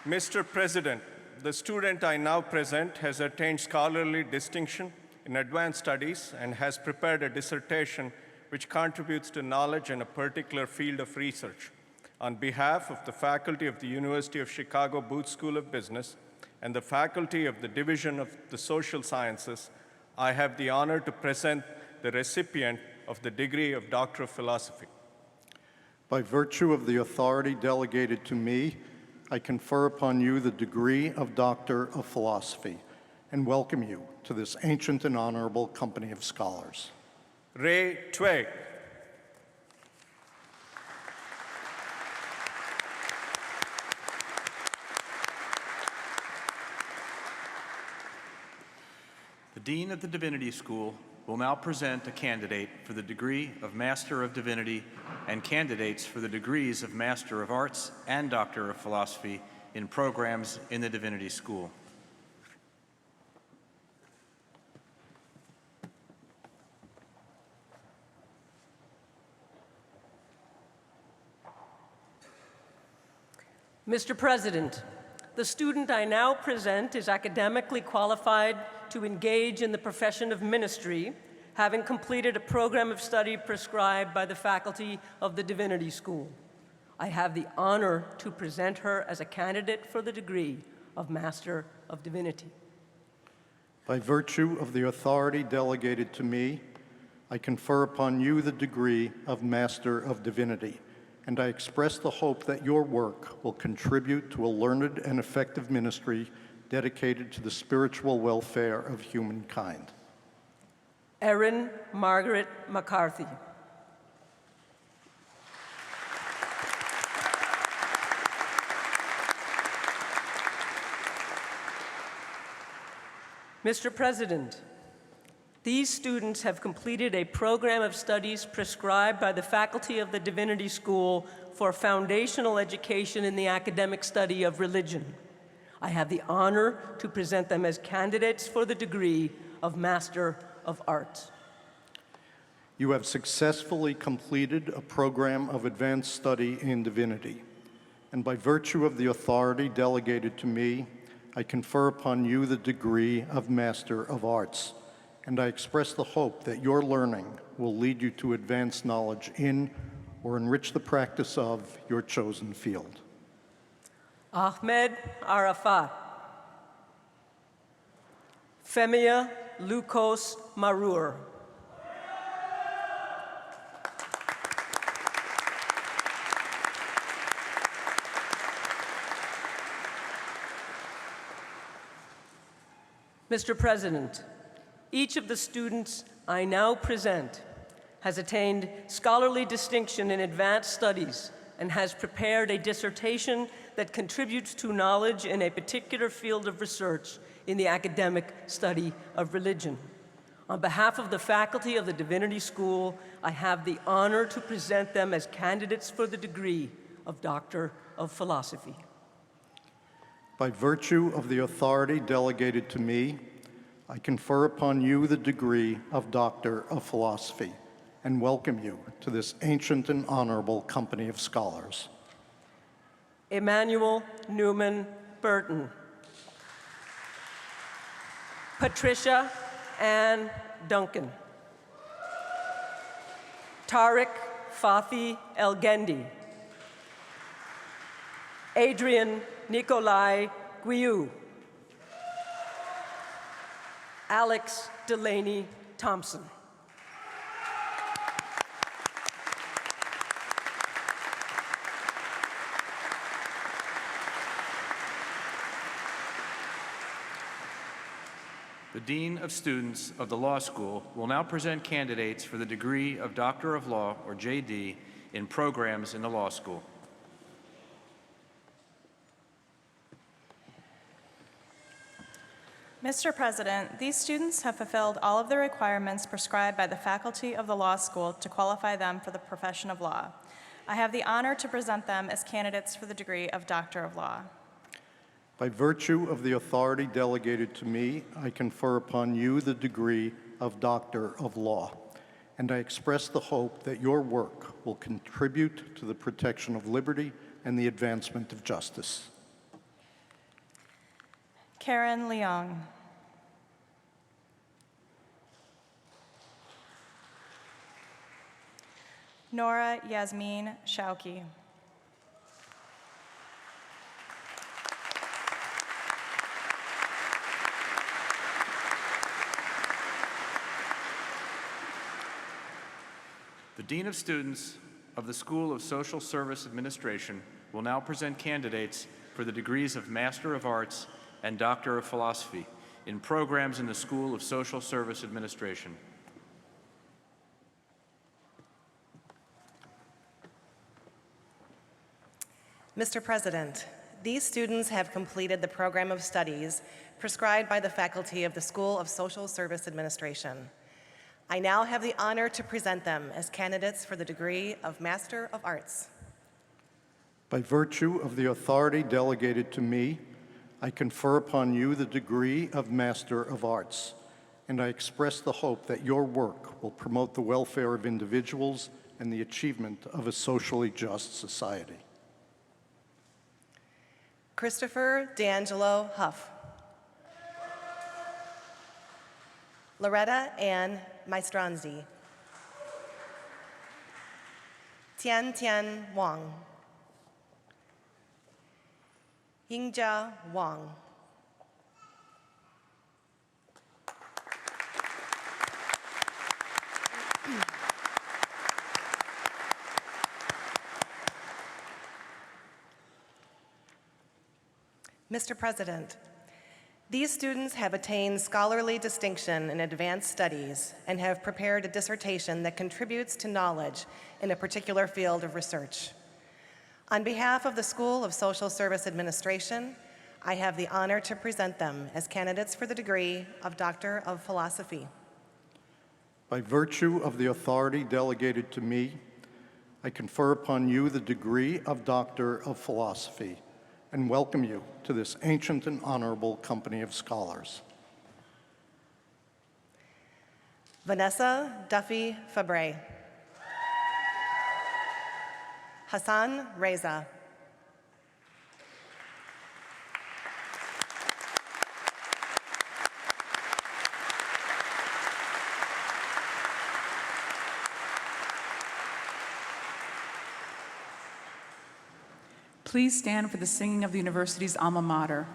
Mr. President, the student I now present has attained scholarly distinction in advanced studies and has prepared a dissertation which contributes to knowledge in a particular field of research. On behalf of the faculty of the University of Chicago Booth School of Business and the faculty of the Division of the Social Sciences, I have the honor to present the recipient of the degree of Doctor of Philosophy. By virtue of the authority delegated to me, I confer upon you the degree of Doctor of Philosophy and welcome you to this ancient and honorable company of scholars. Ray Tway. The Dean of the Divinity School will now present a candidate for the degree of Master of Divinity and candidates for the degrees of Master of Arts and Doctor of Philosophy in programs in the Divinity School. Mr. President, the student I now present is academically qualified to engage in the profession of ministry, having completed a program of study prescribed by the faculty of the Divinity School. I have the honor to present her as a candidate for the degree of Master of Divinity. By virtue of the authority delegated to me, I confer upon you the degree of Master of Divinity, and I express the hope that your work will contribute to a learned and effective ministry dedicated to the spiritual welfare of humankind. Erin Margaret McCarthy. Mr. President, these students have completed a program of studies prescribed by the faculty of the Divinity School for foundational education in the academic study of religion. I have the honor to present them as candidates for the degree of Master of Arts. You have successfully completed a program of advanced study in divinity, and by virtue of the authority delegated to me, I confer upon you the degree of Master of Arts, and I express the hope that your learning will lead you to advanced knowledge in or enrich the practice of your chosen field. Ahmed Arafat. Femia Lukos Marur. Mr. President, each of the students I now present has attained scholarly distinction in advanced studies and has prepared a dissertation that contributes to knowledge in a particular field of research in the academic study of religion. On behalf of the faculty of the Divinity School, I have the honor to present them as candidates for the degree of Doctor of Philosophy. By virtue of the authority delegated to me, I confer upon you the degree of Doctor of Philosophy and welcome you to this ancient and honorable company of scholars. Emmanuel Newman Burton. Patricia Ann Duncan. Tariq Fathi El-Gendi. Adrian Nikolai Guiou. Alex Delaney Thompson. The Dean of Students of the Law School will now present candidates for the degree of Doctor of Law, or JD, in programs in the law school. Mr. President, these students have fulfilled all of the requirements prescribed by the faculty of the law school to qualify them for the profession of law. I have the honor to present them as candidates for the degree of Doctor of Law. By virtue of the authority delegated to me, I confer upon you the degree of Doctor of Law, and I express the hope that your work will contribute to the protection of liberty and the advancement of justice. Karen Leong. Nora Yasmin Shauki. The Dean of Students of the School of Social Service Administration will now present candidates for the degrees of Master of Arts and Doctor of Philosophy in programs in the School of Social Service Administration. Mr. President, these students have completed the program of studies prescribed by the faculty of the School of Social Service Administration. I now have the honor to present them as candidates for the degree of Master of Arts. By virtue of the authority delegated to me, I confer upon you the degree of Master of Arts, and I express the hope that your work will promote the welfare of individuals and the achievement of a socially just society. Christopher D'Angelo Huff. Loretta Ann Maestranzi. Tian Tian Wang. Yingjia Wang. Mr. President, these students have attained scholarly distinction in advanced studies and have prepared a dissertation that contributes to knowledge in a particular field of research. On behalf of the School of Social Service Administration, I have the honor to present them as candidates for the degree of Doctor of Philosophy. By virtue of the authority delegated to me, I confer upon you the degree of Doctor of Philosophy and welcome you to this ancient and honorable company of scholars. Vanessa Duffy Fabre. Hassan Reza. Please stand for the singing of the university's alma mater.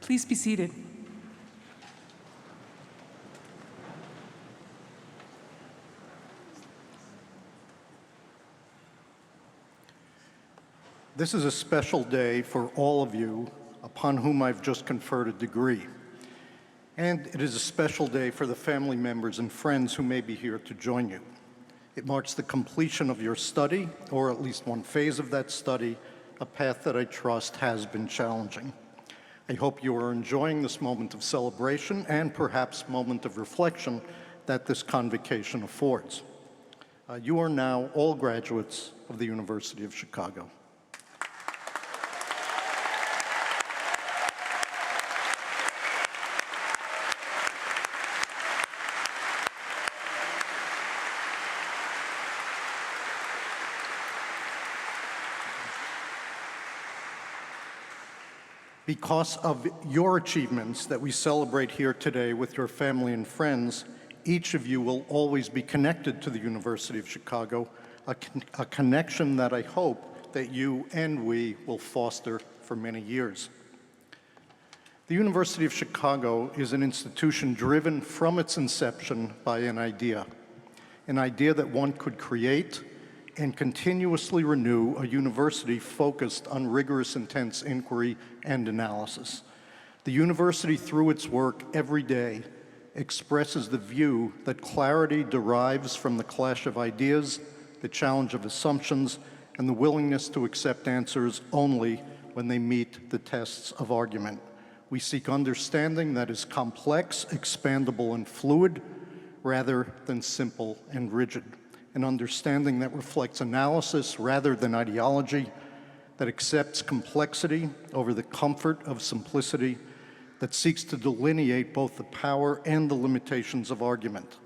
Please be seated. This is a special day for all of you upon whom I've just conferred a degree. And it is a special day for the family members and friends who may be here to join you. It marks the completion of your study, or at least one phase of that study, a path that I trust has been challenging. I hope you are enjoying this moment of celebration and perhaps moment of reflection that this convocation affords. You are now all graduates of the University of Chicago. Because of your achievements that we celebrate here today with your family and friends, each of you will always be connected to the University of Chicago, a connection that I hope that you and we will foster for many years. The University of Chicago is an institution driven from its inception by an idea that one could create and continuously renew a university focused on rigorous, intense inquiry and analysis. The university, through its work every day, expresses the view that clarity derives from the clash of ideas, the challenge of assumptions, and the willingness to accept answers only when they meet the tests of argument. We seek understanding that is complex, expandable, and fluid, rather than simple and rigid. An understanding that reflects analysis rather than ideology, that accepts complexity over the comfort of simplicity, that seeks to delineate both the power and the limitations of argument,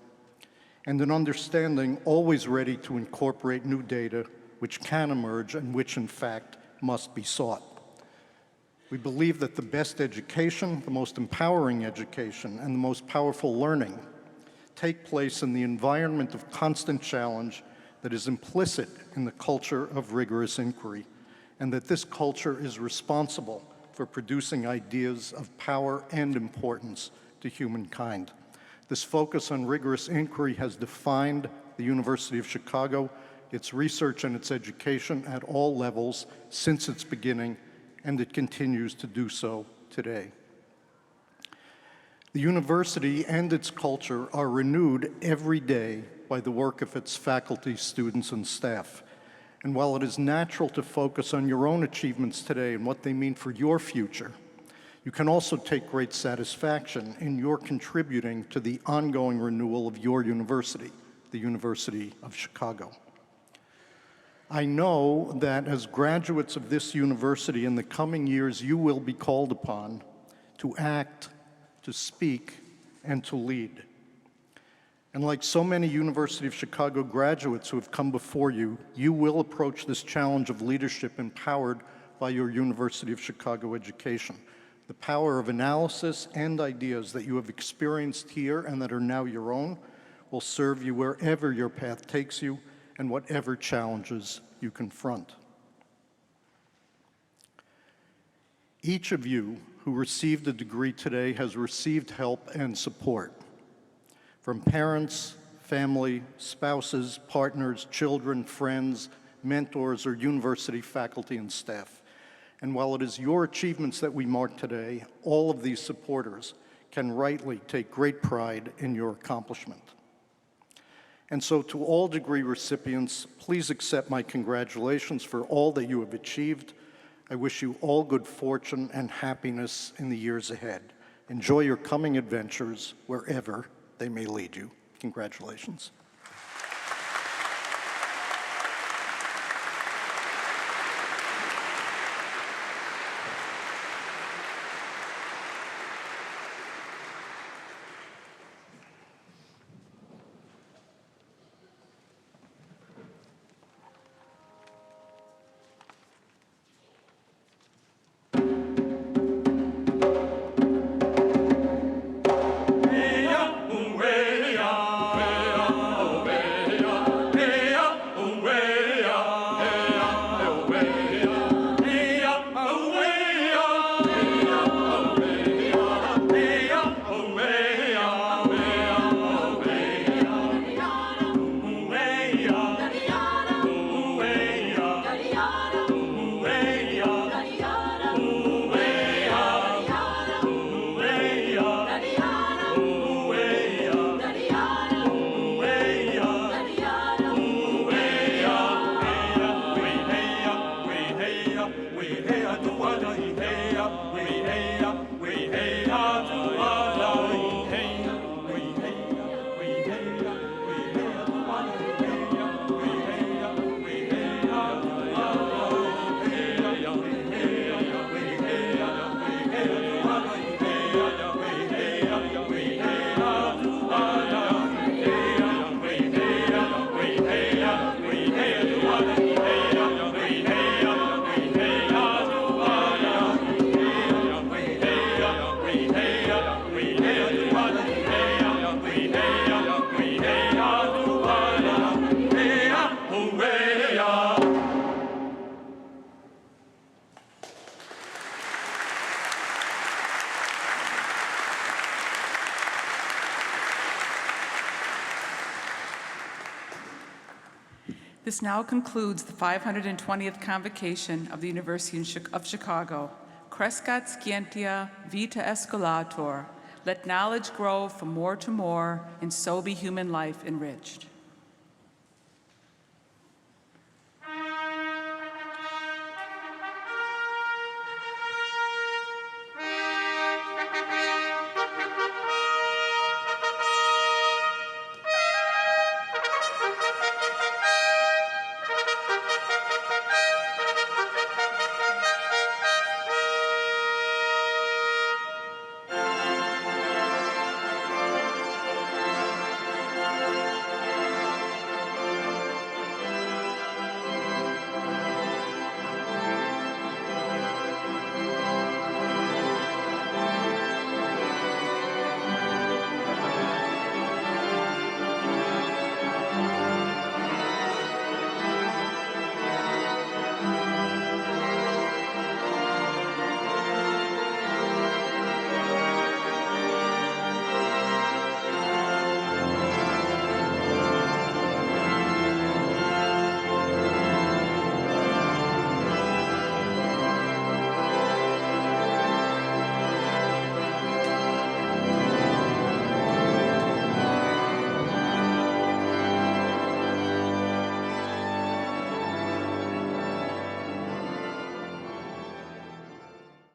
and an understanding always ready to incorporate new data which can emerge and which, in fact, must be sought. We believe that the best education, the most empowering education, and the most powerful learning take place in the environment of constant challenge that is implicit in the culture of rigorous inquiry, and that this culture is responsible for producing ideas of power and importance to humankind. This focus on rigorous inquiry has defined the University of Chicago, its research and its education at all levels since its beginning, and it continues to do so today. The university and its culture are renewed every day by the work of its faculty, students, and staff. And while it is natural to focus on your own achievements today and what they mean for your future, you can also take great satisfaction in your contributing to the ongoing renewal of your university, the University of Chicago. I know that as graduates of this university in the coming years, you will be called upon to act, to speak, and to lead. And like so many University of Chicago graduates who have come before you, you will approach this challenge of leadership empowered by your University of Chicago education. The power of analysis and ideas that you have experienced here and that are now your own will serve you wherever your path takes you and whatever challenges you confront. Each of you who received a degree today has received help and support from parents, family, spouses, partners, children, friends, mentors, or university faculty and staff. And while it is your achievements that we mark today, all of these supporters can rightly take great pride in your accomplishment. And so to all degree recipients, please accept my congratulations for all that you have achieved. I wish you all good fortune and happiness in the years ahead. Enjoy your coming adventures wherever they may lead you. Congratulations. This now concludes the 520th Convocation of the University of Chicago. Crescat scientia vita escolator. Let knowledge grow from more to more, and so be human life enriched.